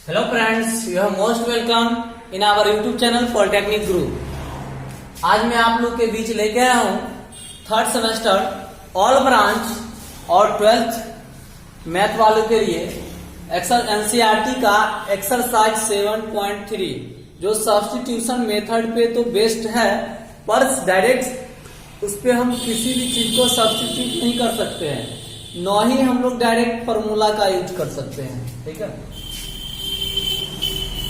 Hello friends, you are most welcome in our YouTube channel Polytechnic Group. आज मैं आप लोग के बीच लेके आया हूँ थर्ड सेमेस्टर ऑल ब्रांच और 12th मैथ वालों के लिए एनसीईआरटी का एक्सरसाइज 7.3 जो सब्स्टिट्यूशन मेथड पे तो बेस्ड है, पर डायरेक्ट उस पे हम किसी भी चीज को सब्स्टिट्यूट नहीं कर सकते हैं, न ही हम लोग डायरेक्ट फॉर्मूला का यूज कर सकते हैं। ठीक है,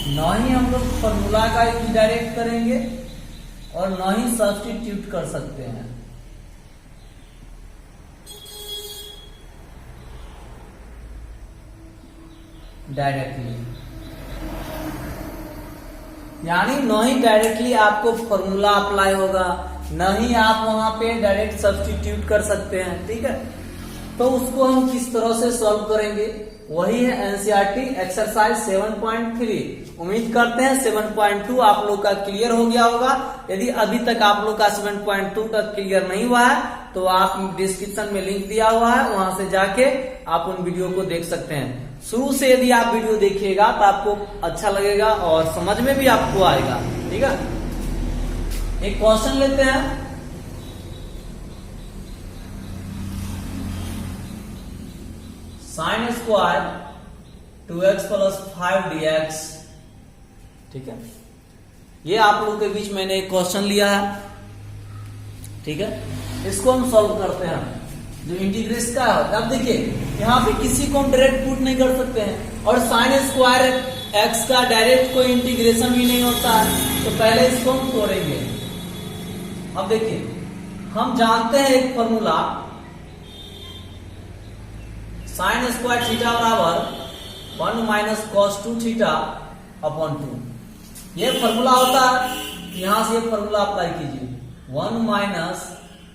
न ही हम लोग फॉर्मूला का यूज डायरेक्ट करेंगे और न ही सब्स्टिट्यूट कर सकते हैं। डायरेक्टली यानी न ही डायरेक्टली आपको फॉर्मूला अप्लाई होगा, न ही आप वहां पे डायरेक्ट सब्स्टिट्यूट कर सकते हैं। ठीक है, तो उसको हम किस तरह से सॉल्व करेंगे, वही है एनसीईआरटी एक्सरसाइज 7.3। उम्मीद करते हैं 7.2 आप लोग का क्लियर हो गया होगा। यदि अभी तक आप लोग का 7.2 का क्लियर नहीं हुआ है तो आप डिस्क्रिप्शन में लिंक दिया हुआ है, वहां से जाके आप उन वीडियो को देख सकते हैं। शुरू से यदि आप वीडियो देखिएगा तो आपको अच्छा लगेगा और समझ में भी आपको आएगा। ठीक है, एक क्वेश्चन लेते हैं। Sine square 2x plus 5 dx। ठीक है, ये आप लोगों के बीच मैंने एक क्वेश्चन लिया है। ठीक है, इसको हम सॉल्व करते हैं जो इंटीग्रेशन का है। अब देखिए यहाँ पे किसी को हम डायरेक्ट पुट नहीं कर सकते हैं, और साइन स्क्वायर x का डायरेक्ट कोई इंटीग्रेशन भी नहीं होता है, तो पहले इसको हम तोड़ेंगे। अब देखिए हम जानते हैं एक फॉर्मूला, साइन स्क्वायर थीटा बराबर 1 माइनस कॉस 2 थीटा अपॉन 2। ये फॉर्मूला होता है, यहां से ये फॉर्मूला अप्लाई कीजिए, 1 माइनस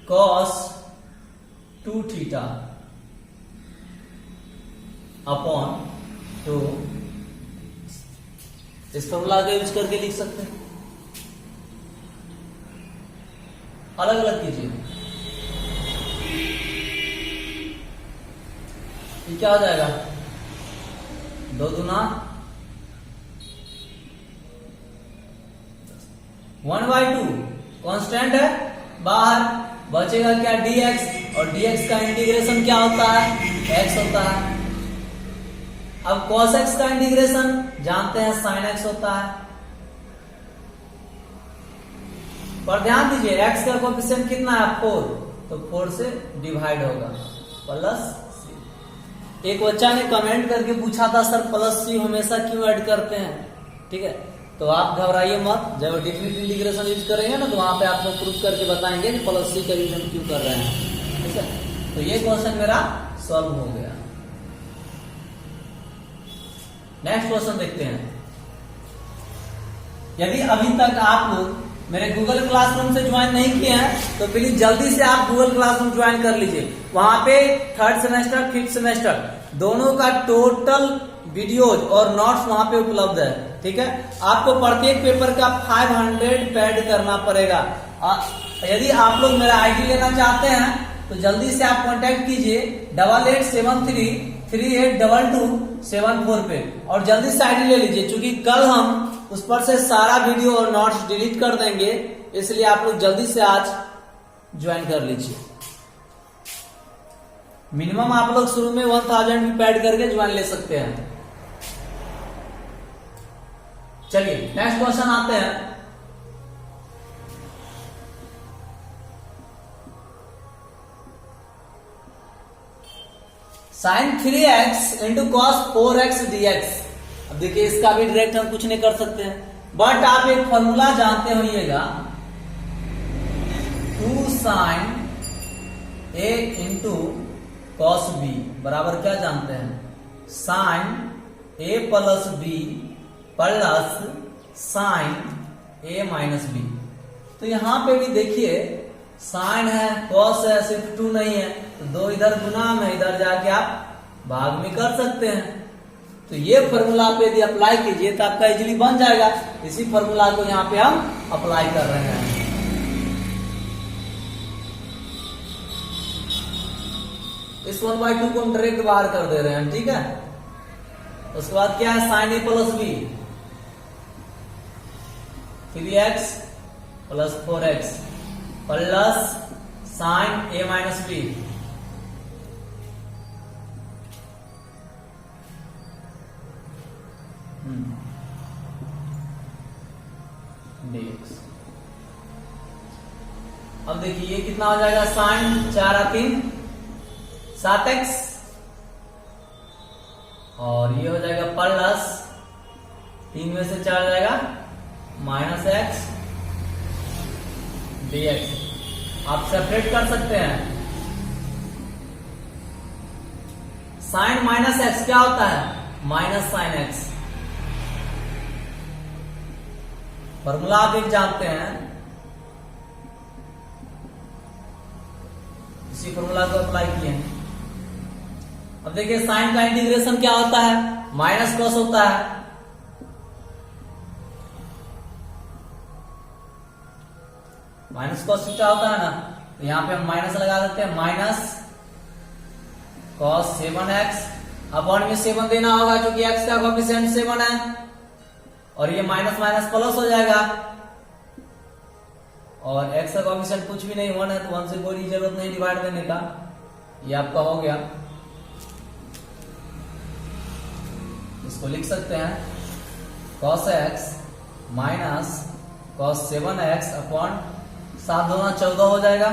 कॉस 2 थीटा अपॉन 2। इस फॉर्मूला का यूज करके लिख सकते हैं, अलग अलग कीजिए। ये क्या हो जाएगा, 2 दूना 1/2 कांस्टेंट है, बाहर बचेगा क्या, dx, और dx का इंटीग्रेशन क्या होता है, x होता है। अब cos x का इंटीग्रेशन जानते हैं sin x होता है, पर ध्यान दीजिए x का कोएफिशिएंट कितना है, 4, तो 4 से डिवाइड होगा प्लस। एक बच्चा ने कमेंट करके पूछा था सर प्लस सी हमेशा क्यों ऐड करते हैं। ठीक है, तो आप घबराइए मत, जब डिफिनिट इंटीग्रेशन यूज करेंगे ना तो वहां पे आपको प्रूफ करके बताएंगे कि प्लस सी का यूज हम क्यों कर रहे हैं। ठीक है, तो ये क्वेश्चन मेरा सॉल्व हो गया। नेक्स्ट क्वेश्चन देखते हैं। यदि अभी तक आप लोग मेरे गूगल क्लासरूम से ज्वाइन नहीं किए हैं तो प्लीज जल्दी से आप गूगल क्लासरूम ज्वाइन कर लीजिए। वहां पे थर्ड सेमेस्टर फिफ्थ सेमेस्टर दोनों का टोटल वीडियोज और नोट्स वहां पे उपलब्ध है। ठीक है, आपको प्रत्येक पेपर का 500 पेड करना पड़ेगा। यदि आप लोग मेरा आईडी लेना चाहते हैं तो जल्दी से आप कांटेक्ट कीजिए 8873382274 पे, और जल्दी से आईडी ले लीजिए, क्योंकि कल हम उस पर से सारा वीडियो और नोट्स डिलीट कर देंगे, इसलिए आप लोग जल्दी से आज ज्वाइन कर लीजिए। मिनिमम आप लोग शुरू में 1000 भी पैड करके ज्वाइन ले सकते हैं। चलिए नेक्स्ट क्वेश्चन आते हैं। Sine 3x into cos 4x dx। अब देखिए इसका भी डायरेक्ट हम कुछ नहीं कर सकते हैं, बट आप एक फॉर्मूला जानते होइएगा, 2 sine a into cos b बराबर क्या जानते हैं, sine a plus b plus sine a minus b। तो यहां पे भी देखिए साइन है, कॉस है, सिर्फ 2 नहीं है, तो 2 इधर गुना में इधर जाके आप भाग में कर सकते हैं। तो ये फॉर्मूला पे यदि अप्लाई कीजिए तो आपका इजीली बन जाएगा। इसी फॉर्मूला को यहाँ पे हम अप्लाई कर रहे हैं। इस 1/2 को हम डायरेक्ट बाहर कर दे रहे हैं। ठीक है, उसके बाद क्या है sine A plus B, 3x plus 4x plus sine A minus B, dx। अब देखिए ये कितना हो जाएगा, साइन 4 और 3 7x, और ये हो जाएगा प्लस 3 में से 4 जाएगा माइनस x dx। आप सेपरेट कर सकते हैं। साइन माइनस x क्या होता है, माइनस साइन x। फॉर्मूला आप एक जानते हैं, इसी फॉर्मूला को अप्लाई किए हैं। अब देखिए साइन का इंटीग्रेशन क्या होता है, माइनस कॉस होता है। माइनस कॉस क्या होता है ना, तो यहां पे हम माइनस लगा देते हैं, माइनस कॉस 7x अपॉन में 7 देना होगा क्योंकि x का कोएफिशिएंट 7 है, और ये माइनस माइनस प्लस हो जाएगा, और x का कोएफिशिएंट कुछ भी नहीं 1 है, तो 1 से कोई जरूरत नहीं डिवाइड देने का, ये आपका हो गया। इसको लिख सकते हैं cos x minus cos 7x upon 7 दूना 14 हो जाएगा।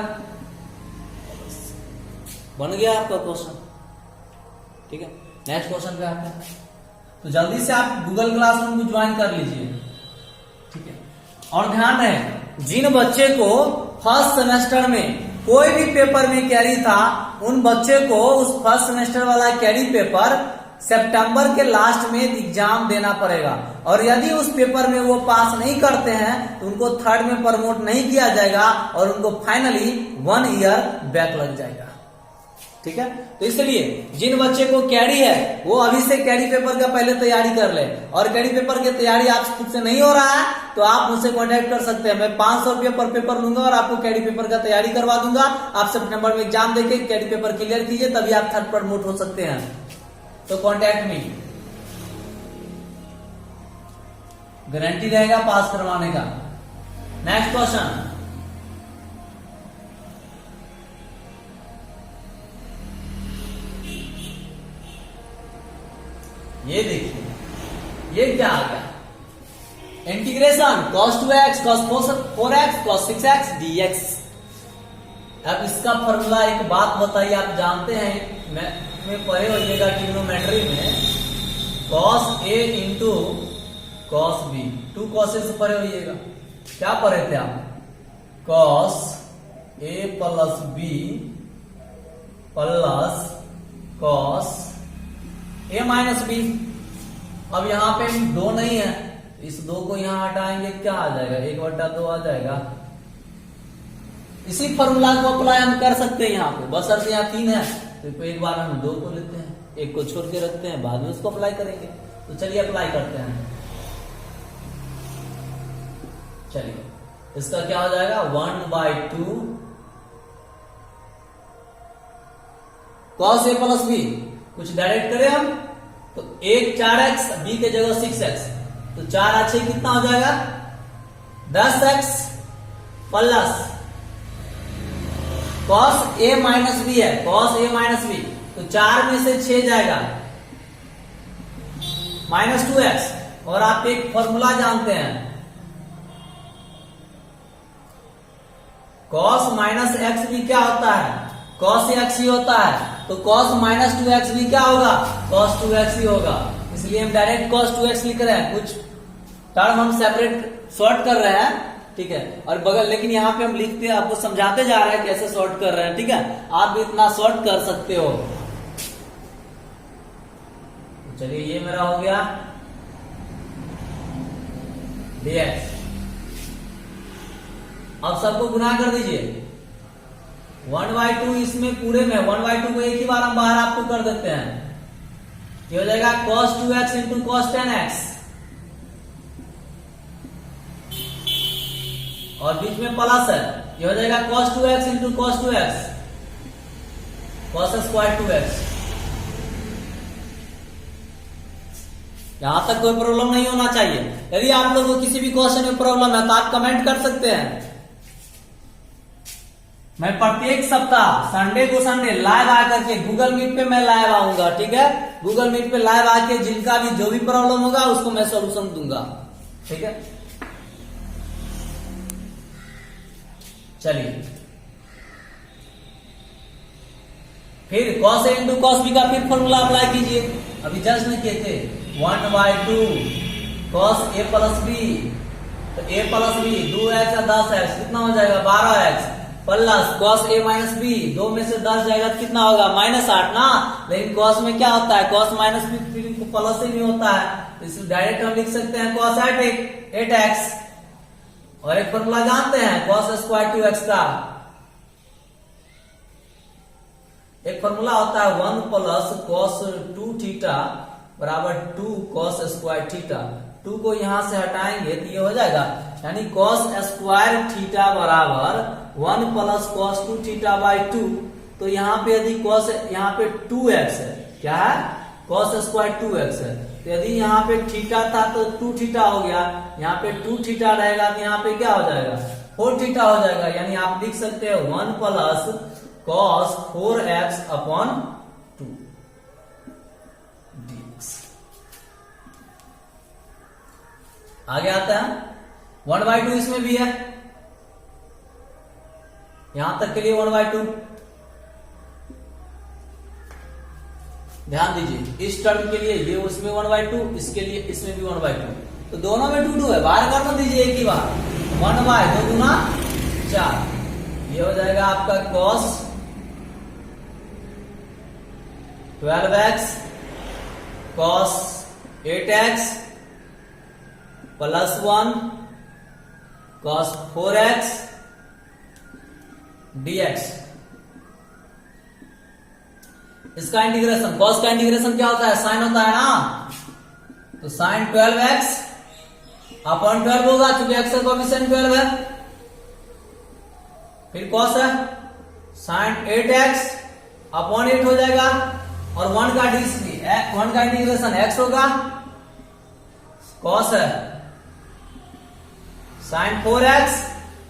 बन गया आपका क्वेश्चन, ठीक है। नेक्स्ट क्वेश्चन पे आते हैं। तो जल्दी से आप गूगल क्लासरूम को ज्वाइन कर लीजिए, ठीक है। और ध्यान रहे, जिन बच्चे को फर्स्ट सेमेस्टर में कोई भी पेपर में कैरी था, उन बच्चे को उस फर्स्ट सेमेस्टर वाला कैरी पेपर सितंबर के लास्ट में एग्जाम देना पड़ेगा, और यदि उस पेपर में वो पास नहीं करते हैं तो उनको थर्ड में प्रमोट नहीं किया जाएगा और उनको फाइनली 1 ईयर बैक लग जाएगा, ठीक है। तो इसलिए जिन बच्चे को कैरी है वो अभी से कैरी पेपर का पहले तैयारी कर ले, और कैरी पेपर की तैयारी आप खुद से नहीं हो रहा है तो आप मुझसे कांटेक्ट कर सकते हैं। मैं 500 रुपये पर पेपर लूंगा और आपको कैरी पेपर का तैयारी करवा दूंगा। आप सितंबर में एग्जाम देके कैरी पेपर क्लियर कीजिए, तभी आप थर्ड प्रमोट हो सकते हैं। तो कांटेक्ट मी, गारंटी रहेगा पास करवाने का। नेक्स्ट क्वेश्चन, ये देखिए ये क्या आ गया, integration cos 2x cos 4x cos 6x dx। अब इसका फॉर्मूला एक बात बताइए, आप जानते हैं में पढ़े होइएगा ट्रिग्नोमेट्री में, cos a into cos b, 2 cos a से पढ़े होइएगा। क्या पढ़े थे आप, cos a plus b plus cos a minus b। अब यहाँ पे 2 नहीं है, इस 2 को यहाँ हटाएंगे, क्या आ जाएगा, 1/2 आ जाएगा। इसी फॉर्मूला को अप्लाई हम कर सकते हैं यहाँ पे, बस अर्थ यहाँ 3 है तो एक बार हम 2 को लेते हैं, 1 को छोड़ के रखते हैं, बाद में उसको अप्लाई करेंगे। तो चलिए अप्लाई करते हैं। चलिए इसका क्या हो जाएगा, 1/2 cos a प्लस b, कुछ डायरेक्ट करें हम तो 1 4x, b के जगह 6x, तो 4 अच्छे कितना हो जाएगा 10x plus cos a minus b है, cos a माइनस b, तो 4 में से 6 जाएगा माइनस 2x। और आप एक फॉर्मूला जानते हैं, cos माइनस एक्स भी क्या होता है, cos x ही होता है, तो cos माइनस 2x भी क्या होगा, cos 2x ही होगा। इसलिए हम डायरेक्ट cos 2x लिख रहे हैं, कुछ टर्म हम सेपरेट सॉर्ट कर रहे हैं, ठीक है। और बगल लेकिन यहाँ पे हम लिखते हैं, आपको समझाते जा रहे हैं कैसे सॉर्ट कर रहे हैं, ठीक है। आप भी इतना सॉर्ट कर सकते हो। चलिए ये मेरा हो गया dx। अब सबको गुना कर दीजिए, 1/2 इसमें पूरे में 1/2 को एक ही बार हम बाहर आपको कर देते हैं, ये हो जाएगा cos 2x into cos 10x, और बीच में प्लस है, ये हो जाएगा cos 2x into cos 2x cos square 2x। यहां तक कोई प्रॉब्लम नहीं होना चाहिए। यदि आप लोगों को किसी भी क्वेश्चन में प्रॉब्लम है तो आप कमेंट कर सकते हैं। मैं प्रत्येक सप्ताह संडे को संडे लाइव आकर के गूगल मीट पे मैं लाइव आऊंगा, ठीक है। गूगल मीट पे लाइव आके जिनका भी जो भी प्रॉब्लम होगा उसको मैं सॉल्यूशन दूंगा, ठीक है। चलिए फिर cos A into cos B का फिर फॉर्मूला अप्लाई कीजिए। अभी जस्ट नहीं किए थे 1/2 cos A प्लस B, तो A प्लस B 2x या 10x कितना हो जाएगा 12x plus cos A minus B 2 में से 10 जाएगा तो कितना होगा -8 ना। लेकिन cos में क्या होता है, cos माइनस B प्लस ही नहीं होता है, इसलिए डायरेक्ट हम लिख सकते हैं cos 8x। और एक फॉर्मूला जानते हैं cos स्क्वायर 2x का, एक फॉर्मूला होता है 1 प्लस cos 2 थीटा बराबर 2 cos स्क्वायर थीटा। 2 को यहां से हटाएंगे तो ये हो जाएगा, यानी cos स्क्वायर थीटा बराबर 1 प्लस cos 2 थीटा बाई 2। तो यहाँ पे यदि cos यहाँ पे 2x है, क्या है cos स्क्वायर 2x है, तो यदि यहाँ पे थीटा था तो 2 थीटा हो गया, यहाँ पे 2 थीटा रहेगा तो यहाँ पे क्या हो जाएगा 4 थीटा हो जाएगा। यानी आप लिख सकते हैं 1 plus cos 4x upon 2 dx। आगे आता है 1/2 इसमें भी है, यहां तक के लिए 1/2। ध्यान दीजिए इस टर्म के लिए ये उसमें 1/2, इसके लिए इसमें भी 1/2, तो दोनों में 2 है, बाहर कर दीजिए एक ही बार। 1/2 गुना 4, ये हो जाएगा आपका cos 12x cos 8x plus 1 cos 4x dx। इसका इंटीग्रेशन, cos का इंटीग्रेशन क्या होता है, साइन होता है ना, तो साइन 12x अपॉन 12 होगा, चूंकि x का कोएफिशिएंट 12 है। फिर cos है साइन 8x अपॉन 8 हो जाएगा, और 1 का इंटीग्रेशन x होगा, cos है साइन 4x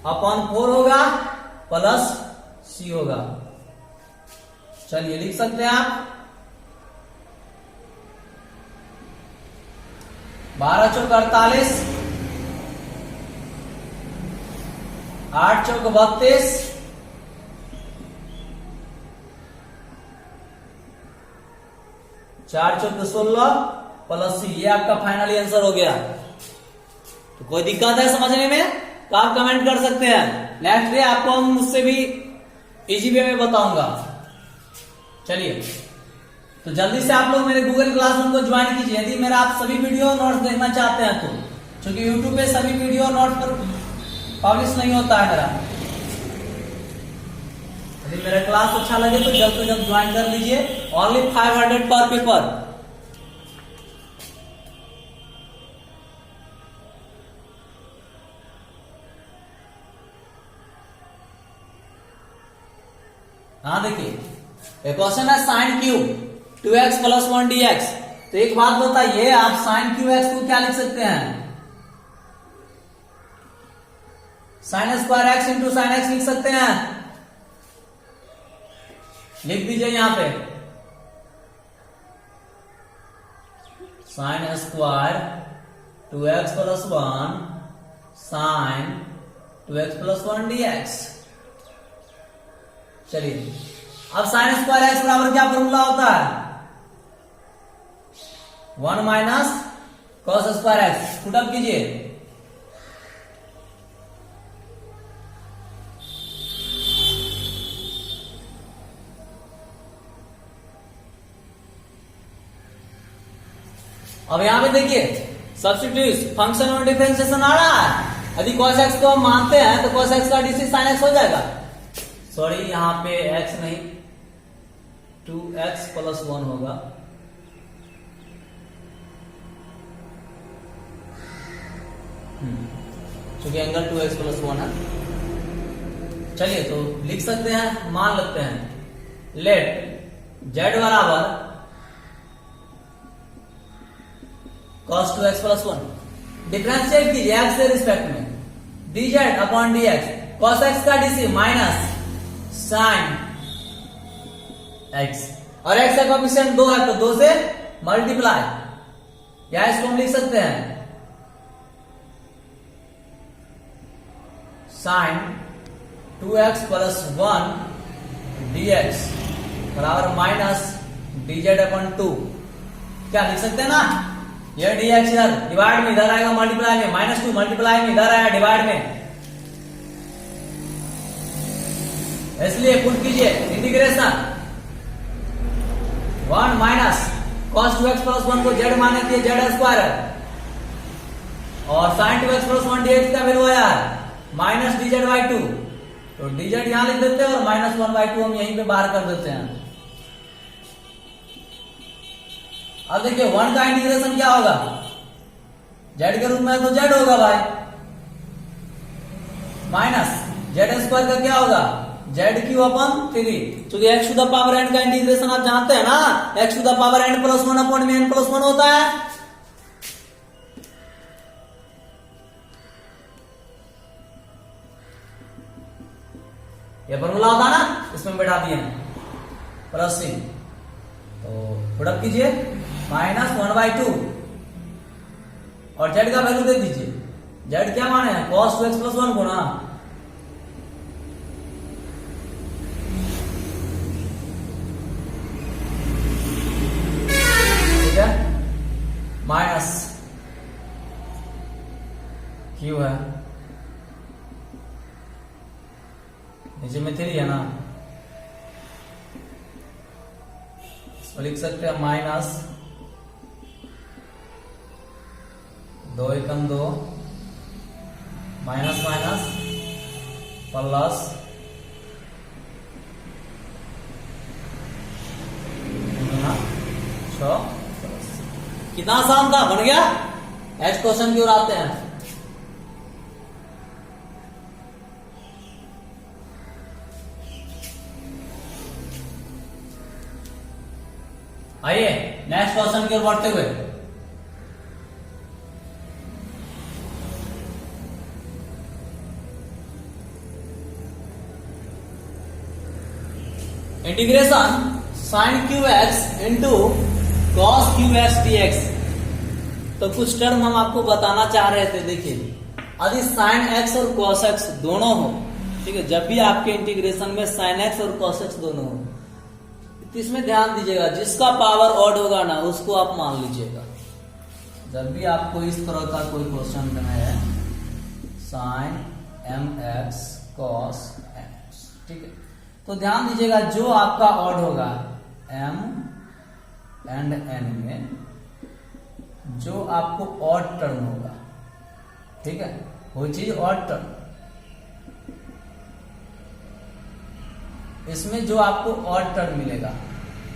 अपॉन 4 होगा प्लस c होगा। चलिए लिख सकते हैं आप 12 चौक 48, 8 चौक 32, 4 चौक 16 प्लस c, ये आपका फाइनली आंसर हो गया। तो कोई दिक्कत है समझने में तो आप कमेंट कर सकते हैं। नेक्स्ट डे आपको हम मुझसे भी इजी वे में बताऊंगा। चलिए तो जल्दी से आप लोग मेरे गूगल क्लासरूम को ज्वाइन कीजिए। यदि मेरा आप सभी वीडियो नोट्स देखना चाहते हैं तो, क्योंकि यूट्यूब पे सभी वीडियो नोट पर पब्लिश नहीं होता है मेरा। यदि मेरा क्लास अच्छा लगे तो जल्द से जल्द ज्वाइन कर लीजिए। ओनली 500 पर पेपर। हाँ देखिए क्वेश्चन है sine cube 2x plus 1 dx। तो एक बात बताइए, आप साइन क्यूब एक्स को क्या लिख सकते हैं, sine square x into sine x लिख सकते हैं। लिख दीजिए यहां पे sine square 2x plus 1 sine 2x plus 1 dx। चलिए अब साइन स्क्वायर एक्स बराबर क्या फॉर्मूला होता है, 1 minus cos square x. Put up कीजिए, अब यहां पे देखिए सब्स्टिट्यूट फंक्शन और डिफरेंशिएशन आ रहा है। यदि cos x को हम मानते हैं तो cos x का डी sin x हो जाएगा। सॉरी यहां पे x नहीं 2x प्लस 1 होगा। क्योंकि एंगल 2x प्लस 1 है। चलिए तो लिख सकते हैं, मान लेते हैं लेट z बराबर cos 2x प्लस 1। डिफरेंशिएट कीजिए x के रिस्पेक्ट में, dz upon dx, cos x का dc माइनस sin x, और x का कोएफिशिएंट 2 है तो 2 से मल्टीप्लाई, या इसको हम लिख सकते हैं sin 2x प्लस 1 dx बराबर माइनस dz अपॉन 2। क्या लिख सकते हैं ना, ये dx इधर डिवाइड में इधर आएगा मल्टीप्लाई में, माइनस 2 मल्टीप्लाई में इधर आया डिवाइड में, इसलिए पुट कीजिए integration 1 minus cos 2x plus 1 को z मान लेती है z स्क्वायर, और sin 2x प्लस 1 dx का वैल्यू आया माइनस dz बाई 2, तो dz यहां लिख देते हैं और माइनस 1 बाई 2 हम यहीं पे बाहर कर देते हैं। अब देखिए 1 का इंटीग्रेशन क्या होगा, z के रूप में तो z होगा भाई, माइनस z स्क्वायर का क्या होगा z³ अपॉन 3, क्योंकि x to the power n का इंटीग्रेशन आप जानते हैं ना, x to the power n plus 1 upon में n प्लस 1 होता है। ये फॉर्मूला होता है ना, इसमें बैठा दिए प्लस c, तो प्रोडक्ट कीजिए माइनस 1 बाई 2, और z का वैल्यू दे दीजिए, z क्या माने हैं cos 2x प्लस 1 को ना, माइनस क्यू है, नीचे में 3 है ना, इसको लिख सकते हैं माइनस 2 एकम 2 माइनस माइनस प्लस कितना आसान था, बन गया। नेक्स्ट क्वेश्चन की ओर आते हैं। आइए नेक्स्ट क्वेश्चन की ओर बढ़ते हुए, integration sin qx into cos qx dx। तो कुछ टर्म हम आपको बताना चाह रहे थे। देखिए यदि sin x और cos x दोनों हो, ठीक है, जब भी आपके इंटीग्रेशन में sin x और cos x दोनों हो, तो इसमें ध्यान दीजिएगा जिसका पावर ऑड होगा ना उसको आप मान लीजिएगा। जब भी आपको इस तरह का कोई क्वेश्चन देना है sin mx cos x, ठीक है, तो ध्यान दीजिएगा जो आपका ऑड होगा m एंड n में जो आपको ऑड टर्म होगा, ठीक है, वो चीज ऑड टर्म, इसमें जो आपको ऑड टर्म मिलेगा,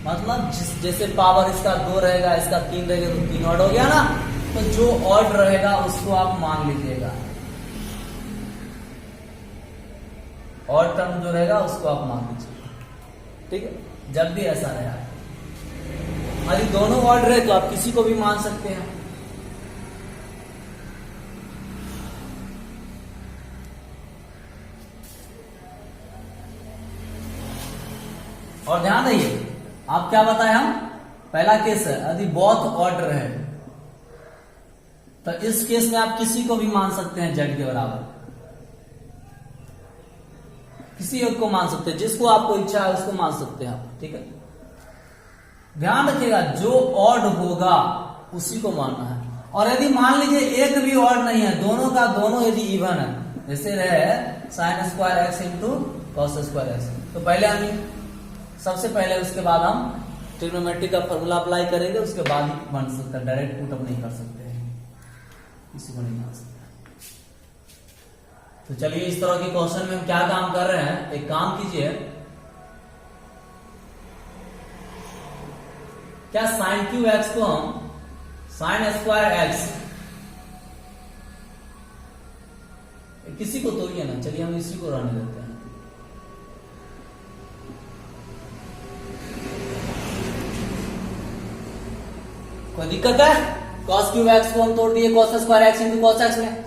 मतलब जैसे पावर इसका 2 रहेगा, इसका 3 रहेगा, तो 3 ऑड हो गया ना, तो जो ऑड रहेगा उसको आप मान लीजिएगा, ऑड टर्म जो रहेगा उसको आप मान लीजिएगा, ठीक है। जब भी ऐसा रहेगा, यदि दोनों ऑड रहे तो आप किसी को भी मान सकते हैं। और ध्यान रहिए, आप क्या बताए, हम पहला केस है यदि बोथ ऑड रहे, तो इस केस में आप किसी को भी मान सकते हैं जेड के बराबर, किसी एक को मान सकते हैं, जिसको आपको इच्छा है उसको मान सकते हैं आप, ठीक है। ध्यान रखिएगा जो ऑड होगा उसी को मानना है। और यदि मान लीजिए एक भी ऑड नहीं है, दोनों का दोनों यदि इवन है, जैसे रहे sin square x into cos square x, तो पहले हम सबसे पहले उसके बाद हम ट्रिग्नोमेट्री का फॉर्मूला अप्लाई करेंगे, उसके बाद ही बन सकता है, डायरेक्ट पुट अप नहीं कर सकते हैं, किसी को नहीं मान सकते। तो चलिए इस तरह के क्वेश्चन में हम क्या काम कर रहे हैं, एक काम कीजिए, क्या sin क्यू एक्स को हम sin स्क्वायर एक्स, किसी को तोड़िए ना, चलिए हम इसी को रहने देते हैं, कोई दिक्कत है? कॉस क्यूब एक्स को हम तोड़ दिए cos square x into cos x में।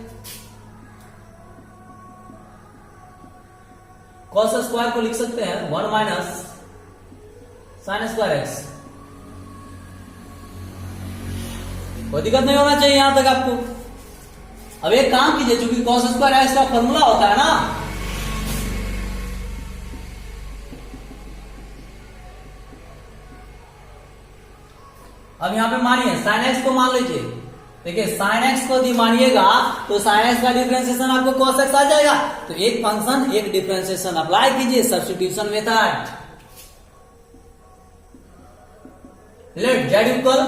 कॉस स्क्वायर को लिख सकते हैं 1 माइनस साइन स्क्वायर एक्स। कोई दिक्कत नहीं होना चाहिए यहां तक आपको। अब एक काम कीजिए, चूंकि कॉस स्क्वायर एक्स का फॉर्मूला होता है ना, अब यहां पे मानिए साइन एक्स को मान लीजिए। देखिए साइन एक्स को यदि मानिएगा तो साइन एक्स का डिफरेंशिएशन आपको कॉस एक्स आ जाएगा। तो एक फंक्शन एक डिफरेंशिएशन अप्लाई कीजिए, substitution method. Let z equal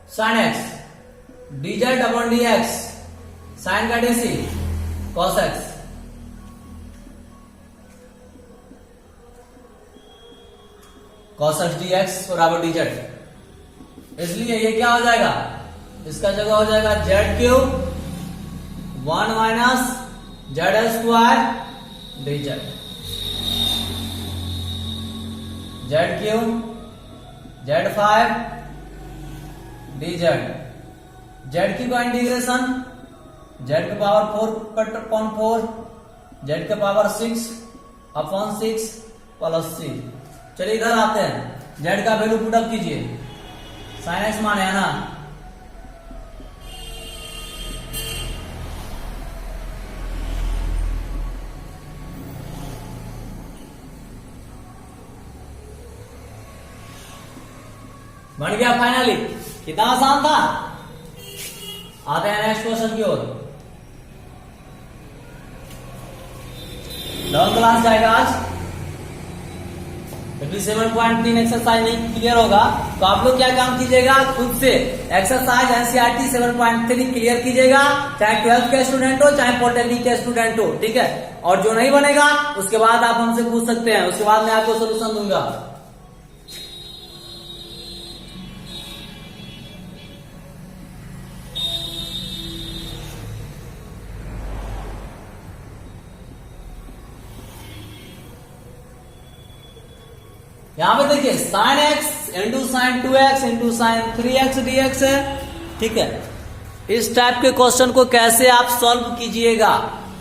sine x d z upon d x, sine का DC cos x, cos x d x बराबर डी जेड। इसलिए ये क्या हो जाएगा, इसका जगह हो जाएगा z cube 1 minus z square d z, z cube z 5 d z, z की का इंटीग्रेशन जेड के पावर 4 कट अपॉन 4, जेड के पावर 6 अपॉन 6 प्लस 6। चलिए इधर आते हैं, जेड का वैल्यू पुटअप कीजिए, साइन एक्स माने है ना, बन गया फाइनली। कितना आसान था। आते हैं नेक्स्ट क्वेश्चन की ओर। लॉन्ग क्लास जाएगा आज, 57.3 एक्सरसाइज नहीं क्लियर होगा तो आप लोग क्या काम कीजिएगा, खुद से एक्सरसाइज एनसीईआरटी 7.3 क्लियर कीजिएगा, चाहे 12th के स्टूडेंट हो चाहे पॉलिटेक्निक के स्टूडेंट हो, ठीक है। और जो नहीं बनेगा उसके बाद आप हमसे पूछ सकते हैं, उसके बाद मैं आपको सोल्यूशन दूंगा। यहां पे देखिए sine x into sign 2x into sine 3x dx है, ठीक है। इस टाइप के क्वेश्चन को कैसे आप सॉल्व कीजिएगा,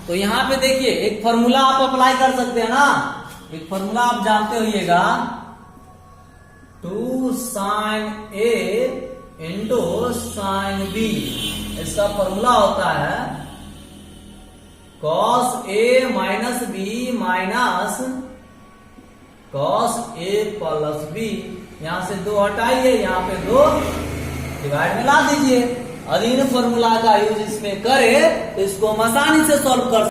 तो यहां पे देखिए एक फॉर्मूला आप अप्लाई कर सकते हैं ना, एक फॉर्मूला आप जानते होइएगा, 2 sine a into sine b। इसका फॉर्मूला होता है cos a minus b minus cos a plus b। यहां से 2 हटाइए, यहां पे 2 डिवाइड में ला दीजिए। अधीन फॉर्मूला का यूज इसमें करें तो इसको हम आसानी से सॉल्व कर